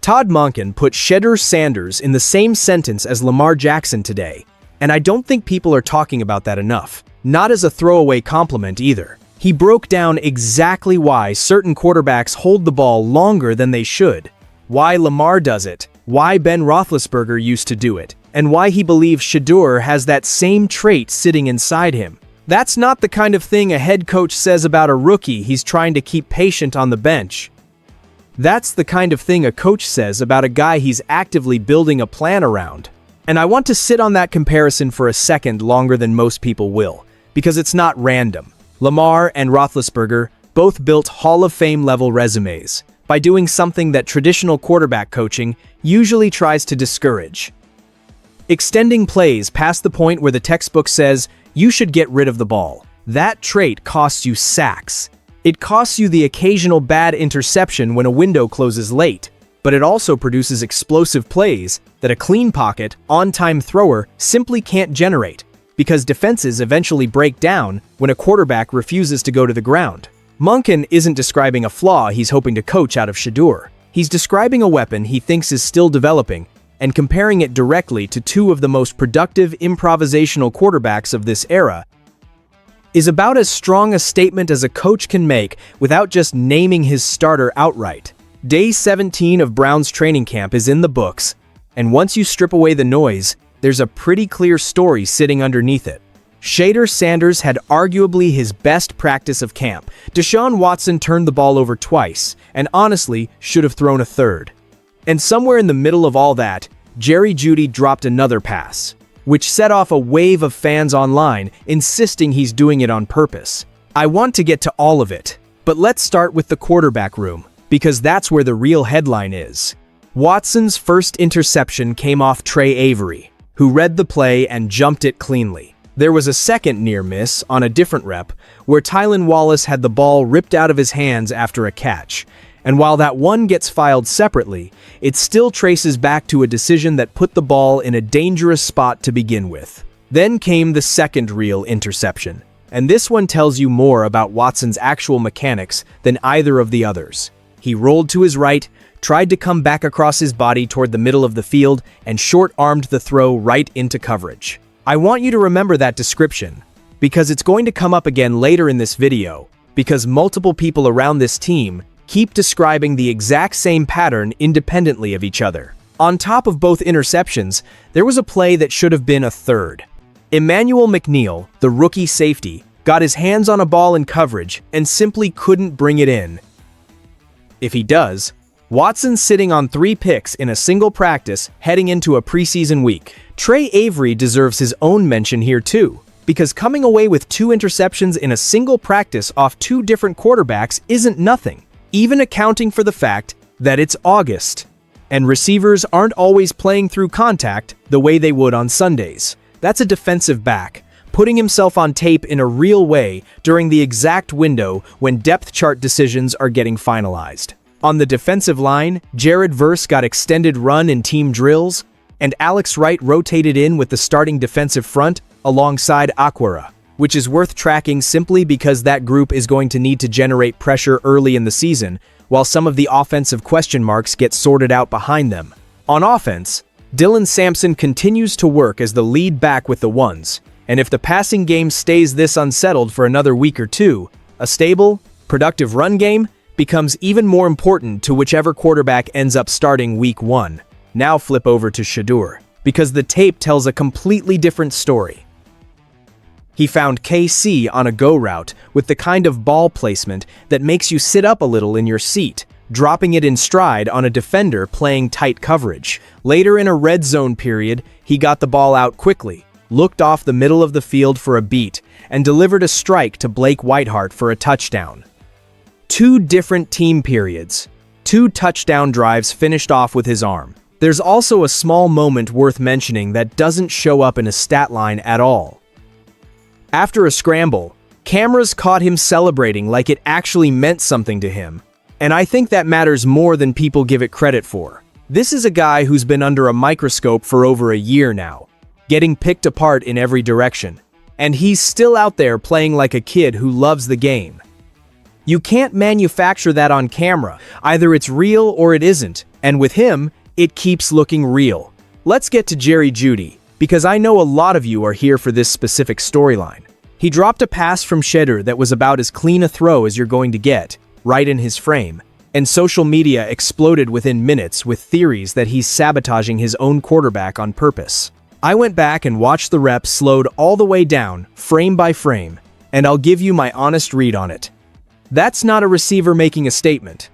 Todd Monken put Shedeur Sanders in the same sentence as Lamar Jackson today, and I don't think people are talking about that enough. Not as a throwaway compliment either. He broke down exactly why certain quarterbacks hold the ball longer than they should, why Lamar does it, why Ben Roethlisberger used to do it, and why he believes Shedeur has that same trait sitting inside him. That's not the kind of thing a head coach says about a rookie he's trying to keep patient on the bench. That's the kind of thing a coach says about a guy he's actively building a plan around. And I want to sit on that comparison for a second longer than most people will, because it's not random. Lamar and Roethlisberger both built Hall of Fame level resumes by doing something that traditional quarterback coaching usually tries to discourage. Extending plays past the point where the textbook says you should get rid of the ball. That trait costs you sacks. It costs you the occasional bad interception when a window closes late, but it also produces explosive plays that a clean pocket, on-time thrower simply can't generate, because defenses eventually break down when a quarterback refuses to go to the ground. Monken isn't describing a flaw he's hoping to coach out of Shedeur. He's describing a weapon he thinks is still developing and comparing it directly to two of the most productive improvisational quarterbacks of this era is about as strong a statement as a coach can make without just naming his starter outright. Day 17 of Brown's training camp is in the books, and once you strip away the noise, there's a pretty clear story sitting underneath it. Shedeur Sanders had arguably his best practice of camp. Deshaun Watson turned the ball over twice, and honestly should have thrown a third. And somewhere in the middle of all that, Jeudy dropped another pass, which set off a wave of fans online insisting he's doing it on purpose. I want to get to all of it, but let's start with the quarterback room, because that's where the real headline is. Watson's first interception came off Trey Avery, who read the play and jumped it cleanly. There was a second near miss on a different rep, where Tylan Wallace had the ball ripped out of his hands after a catch. And while that one gets filed separately, it still traces back to a decision that put the ball in a dangerous spot to begin with. Then came the second real interception, and this one tells you more about Watson's actual mechanics than either of the others. He rolled to his right, tried to come back across his body toward the middle of the field, and short-armed the throw right into coverage. I want you to remember that description, because it's going to come up again later in this video, because multiple people around this team keep describing the exact same pattern independently of each other. On top of both interceptions, there was a play that should have been a third. Emmanuel McNeil, the rookie safety, got his hands on a ball in coverage and simply couldn't bring it in. If he does, Watson's sitting on 3 picks in a single practice heading into a preseason week. Trey Avery deserves his own mention here too, because coming away with 2 interceptions in a single practice off 2 different quarterbacks isn't nothing, even accounting for the fact that it's August, and receivers aren't always playing through contact the way they would on Sundays. That's a defensive back, putting himself on tape in a real way during the exact window when depth chart decisions are getting finalized. On the defensive line, Jared Verse got extended run in team drills, and Alex Wright rotated in with the starting defensive front alongside Aquara, which is worth tracking simply because that group is going to need to generate pressure early in the season, while some of the offensive question marks get sorted out behind them. On offense, Dylan Sampson continues to work as the lead back with the ones, and if the passing game stays this unsettled for another week or two, a stable, productive run game becomes even more important to whichever quarterback ends up starting week 1. Now flip over to Shedeur, because the tape tells a completely different story. He found KC on a go route with the kind of ball placement that makes you sit up a little in your seat, dropping it in stride on a defender playing tight coverage. Later in a red zone period, he got the ball out quickly, looked off the middle of the field for a beat, and delivered a strike to Blake Whiteheart for a touchdown. 2 different team periods, 2 touchdown drives finished off with his arm. There's also a small moment worth mentioning that doesn't show up in a stat line at all. After a scramble, cameras caught him celebrating like it actually meant something to him, and I think that matters more than people give it credit for. This is a guy who's been under a microscope for over a year now, getting picked apart in every direction, and he's still out there playing like a kid who loves the game. You can't manufacture that on camera. Either it's real or it isn't, And with him, it keeps looking real. Let's get to Jeudy, because I know a lot of you are here for this specific storyline. He dropped a pass from Shedeur that was about as clean a throw as you're going to get, right in his frame. And social media exploded within minutes with theories that he's sabotaging his own quarterback on purpose. I went back and watched the reps slowed all the way down, frame by frame, and I'll give you my honest read on it. That's not a receiver making a statement.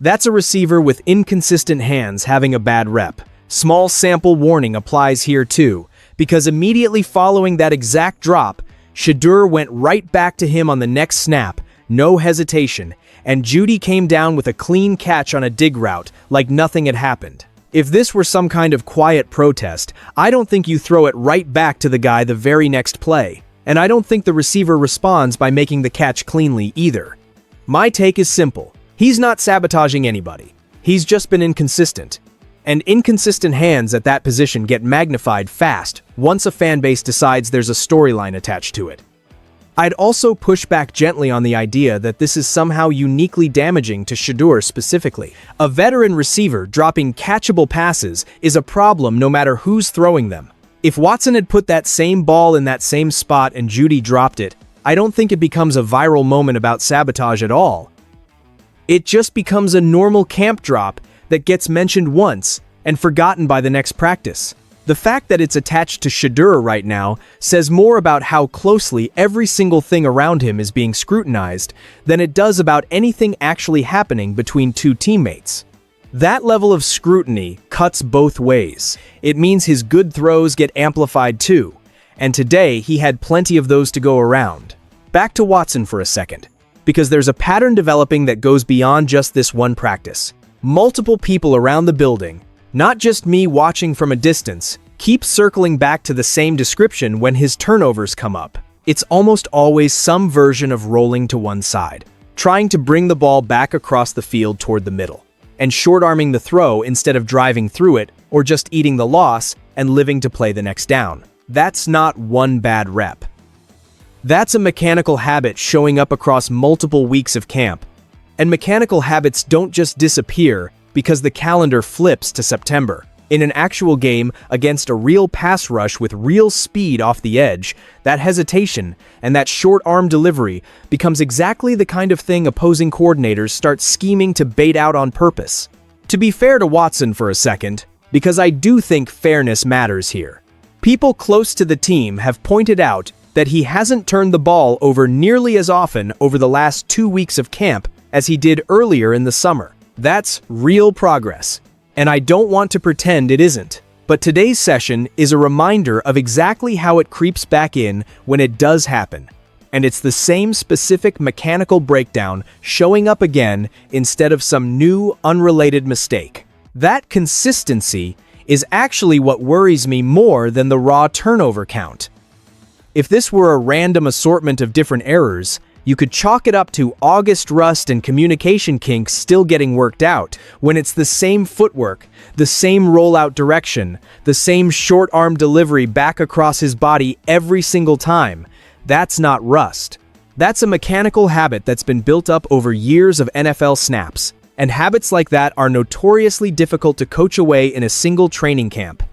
That's a receiver with inconsistent hands having a bad rep. Small sample warning applies here too, because immediately following that exact drop, Shedeur went right back to him on the next snap, no hesitation, and Jeudy came down with a clean catch on a dig route, like nothing had happened. If this were some kind of quiet protest, I don't think you throw it right back to the guy the very next play, and I don't think the receiver responds by making the catch cleanly either. My take is simple. He's not sabotaging anybody. He's just been inconsistent. And inconsistent hands at that position get magnified fast once a fan base decides there's a storyline attached to it. I'd also push back gently on the idea that this is somehow uniquely damaging to Shedeur specifically. A veteran receiver dropping catchable passes is a problem no matter who's throwing them. If Watson had put that same ball in that same spot and Jeudy dropped it, I don't think it becomes a viral moment about sabotage at all. It just becomes a normal camp drop that gets mentioned once and forgotten by the next practice. The fact that it's attached to Shedeur right now says more about how closely every single thing around him is being scrutinized than it does about anything actually happening between two teammates. That level of scrutiny cuts both ways. It means his good throws get amplified too, and today he had plenty of those to go around. Back to Watson for a second, because there's a pattern developing that goes beyond just this one practice. Multiple people around the building, not just me watching from a distance, keep circling back to the same description when his turnovers come up. It's almost always some version of rolling to one side, trying to bring the ball back across the field toward the middle, and short-arming the throw instead of driving through it or just eating the loss and living to play the next down. That's not one bad rep. That's a mechanical habit showing up across multiple weeks of camp. And mechanical habits don't just disappear because the calendar flips to September. In an actual game against a real pass rush with real speed off the edge, that hesitation and that short arm delivery becomes exactly the kind of thing opposing coordinators start scheming to bait out on purpose. To be fair to Watson for a second, because I do think fairness matters here, people close to the team have pointed out that he hasn't turned the ball over nearly as often over the last 2 weeks of camp as he did earlier in the summer. That's real progress, and I don't want to pretend it isn't. But today's session is a reminder of exactly how it creeps back in when it does happen. And it's the same specific mechanical breakdown showing up again instead of some new, unrelated mistake. That consistency is actually what worries me more than the raw turnover count. If this were a random assortment of different errors, you could chalk it up to August rust and communication kinks still getting worked out, when it's the same footwork, the same rollout direction, the same short arm delivery back across his body every single time. That's not rust. That's a mechanical habit that's been built up over years of NFL snaps, and habits like that are notoriously difficult to coach away in a single training camp.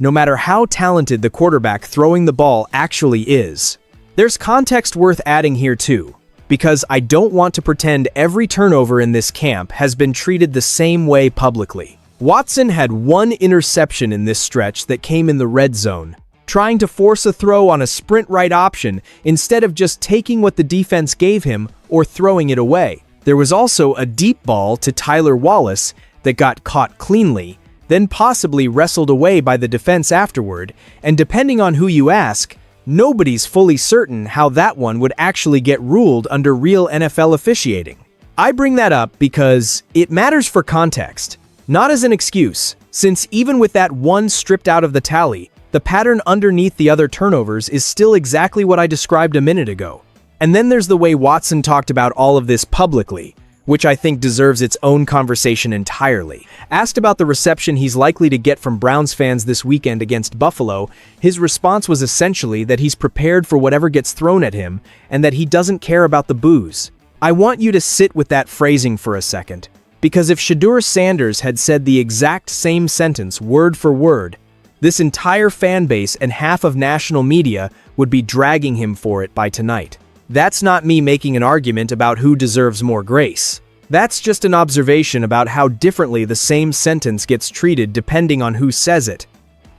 No matter how talented the quarterback throwing the ball actually is. There's context worth adding here too, because I don't want to pretend every turnover in this camp has been treated the same way publicly. Watson had one interception in this stretch that came in the red zone, trying to force a throw on a sprint right option instead of just taking what the defense gave him or throwing it away. There was also a deep ball to Tyler Wallace that got caught cleanly, then possibly wrestled away by the defense afterward, and depending on who you ask, nobody's fully certain how that one would actually get ruled under real NFL officiating. I bring that up because it matters for context, not as an excuse, since even with that one stripped out of the tally, the pattern underneath the other turnovers is still exactly what I described a minute ago. And then there's the way Watson talked about all of this publicly, which I think deserves its own conversation entirely. Asked about the reception he's likely to get from Browns fans this weekend against Buffalo, his response was essentially that he's prepared for whatever gets thrown at him and that he doesn't care about the boos. I want you to sit with that phrasing for a second, Because if Shedeur Sanders had said the exact same sentence word for word, this entire fan base and half of national media would be dragging him for it by tonight. That's not me making an argument about who deserves more grace. That's just an observation about how differently the same sentence gets treated depending on who says it.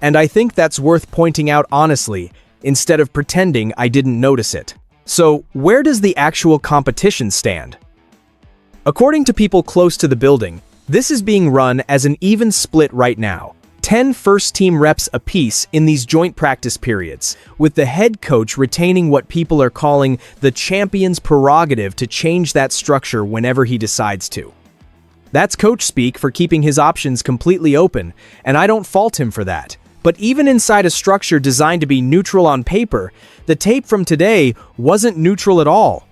And I think that's worth pointing out honestly, instead of pretending I didn't notice it. So, where does the actual competition stand? According to people close to the building, this is being run as an even split right now. 10 first-team reps apiece in these joint practice periods, with the head coach retaining what people are calling the champion's prerogative to change that structure whenever he decides to. That's coach speak for keeping his options completely open, and I don't fault him for that. But even inside a structure designed to be neutral on paper, the tape from today wasn't neutral at all.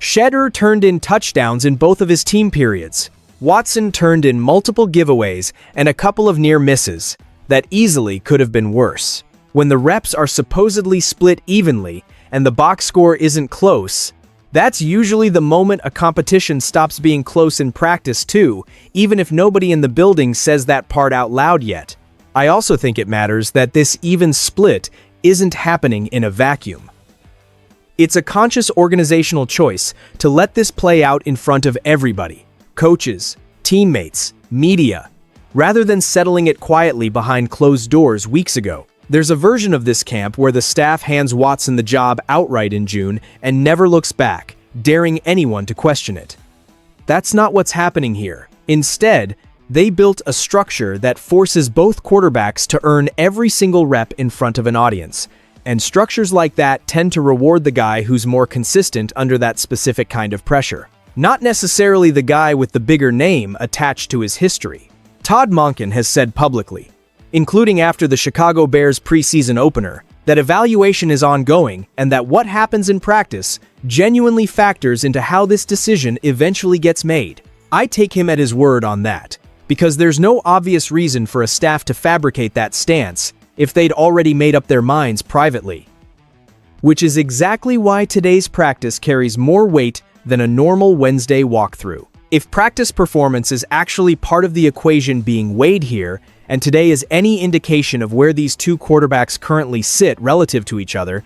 Shedeur turned in touchdowns in both of his team periods. Watson turned in multiple giveaways and a couple of near misses that easily could have been worse. When the reps are supposedly split evenly and the box score isn't close, that's usually the moment a competition stops being close in practice too, even if nobody in the building says that part out loud yet. I also think it matters that this even split isn't happening in a vacuum. It's a conscious organizational choice to let this play out in front of everybody. Coaches, teammates, media, rather than settling it quietly behind closed doors weeks ago. There's a version of this camp where the staff hands Watson the job outright in June and never looks back, daring anyone to question it. That's not what's happening here. Instead, they built a structure that forces both quarterbacks to earn every single rep in front of an audience. And structures like that tend to reward the guy who's more consistent under that specific kind of pressure. Not necessarily the guy with the bigger name attached to his history. Todd Monken has said publicly, including after the Chicago Bears preseason opener, that evaluation is ongoing and that what happens in practice genuinely factors into how this decision eventually gets made. I take him at his word on that, because there's no obvious reason for a staff to fabricate that stance if they'd already made up their minds privately. Which is exactly why today's practice carries more weight than a normal Wednesday walkthrough. If practice performance is actually part of the equation being weighed here, and today is any indication of where these two quarterbacks currently sit relative to each other,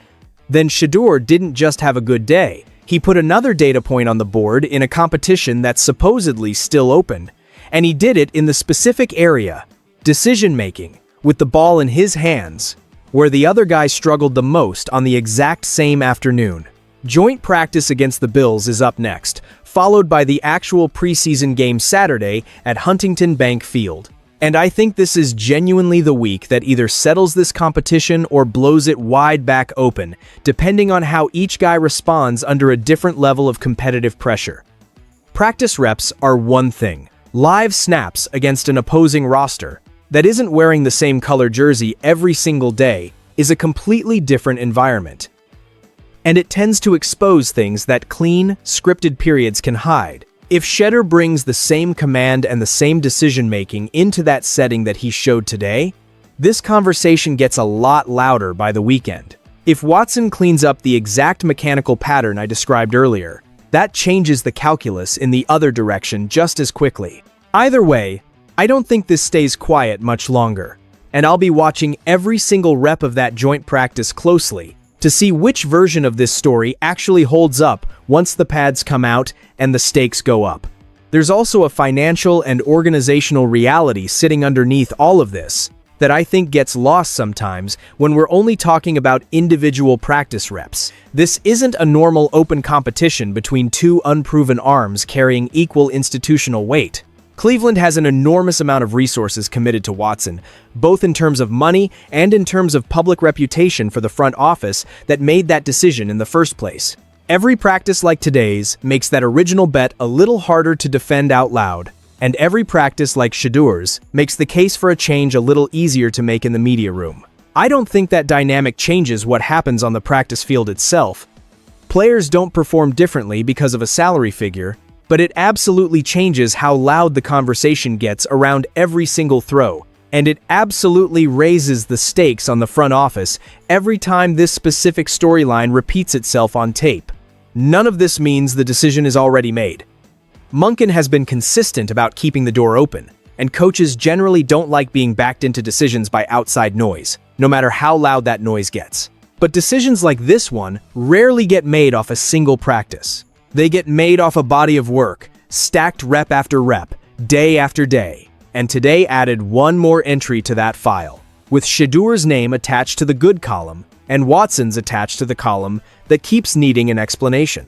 then Shedeur didn't just have a good day. He put another data point on the board in a competition that's supposedly still open. And he did it in the specific area, decision-making, with the ball in his hands, where the other guy struggled the most on the exact same afternoon. Joint practice against the Bills is up next, followed by the actual preseason game Saturday at Huntington Bank Field. And I think this is genuinely the week that either settles this competition or blows it wide back open, depending on how each guy responds under a different level of competitive pressure. Practice reps are one thing. Live snaps against an opposing roster that isn't wearing the same color jersey every single day is a completely different environment. And it tends to expose things that clean, scripted periods can hide. If Shedeur brings the same command and the same decision-making into that setting that he showed today, this conversation gets a lot louder by the weekend. If Watson cleans up the exact mechanical pattern I described earlier, that changes the calculus in the other direction just as quickly. Either way, I don't think this stays quiet much longer, and I'll be watching every single rep of that joint practice closely to see which version of this story actually holds up once the pads come out and the stakes go up. There's also a financial and organizational reality sitting underneath all of this that I think gets lost sometimes when we're only talking about individual practice reps. This isn't a normal open competition between two unproven arms carrying equal institutional weight. Cleveland has an enormous amount of resources committed to Watson, both in terms of money and in terms of public reputation for the front office that made that decision in the first place. Every practice like today's makes that original bet a little harder to defend out loud, and every practice like Shedeur's makes the case for a change a little easier to make in the media room. I don't think that dynamic changes what happens on the practice field itself. Players don't perform differently because of a salary figure, but it absolutely changes how loud the conversation gets around every single throw, and it absolutely raises the stakes on the front office every time this specific storyline repeats itself on tape. None of this means the decision is already made. Monken has been consistent about keeping the door open, and coaches generally don't like being backed into decisions by outside noise, no matter how loud that noise gets. But decisions like this one rarely get made off a single practice. They get made off a body of work, stacked rep after rep, day after day. And today added one more entry to that file, with Shedeur's name attached to the good column and Watson's attached to the column that keeps needing an explanation.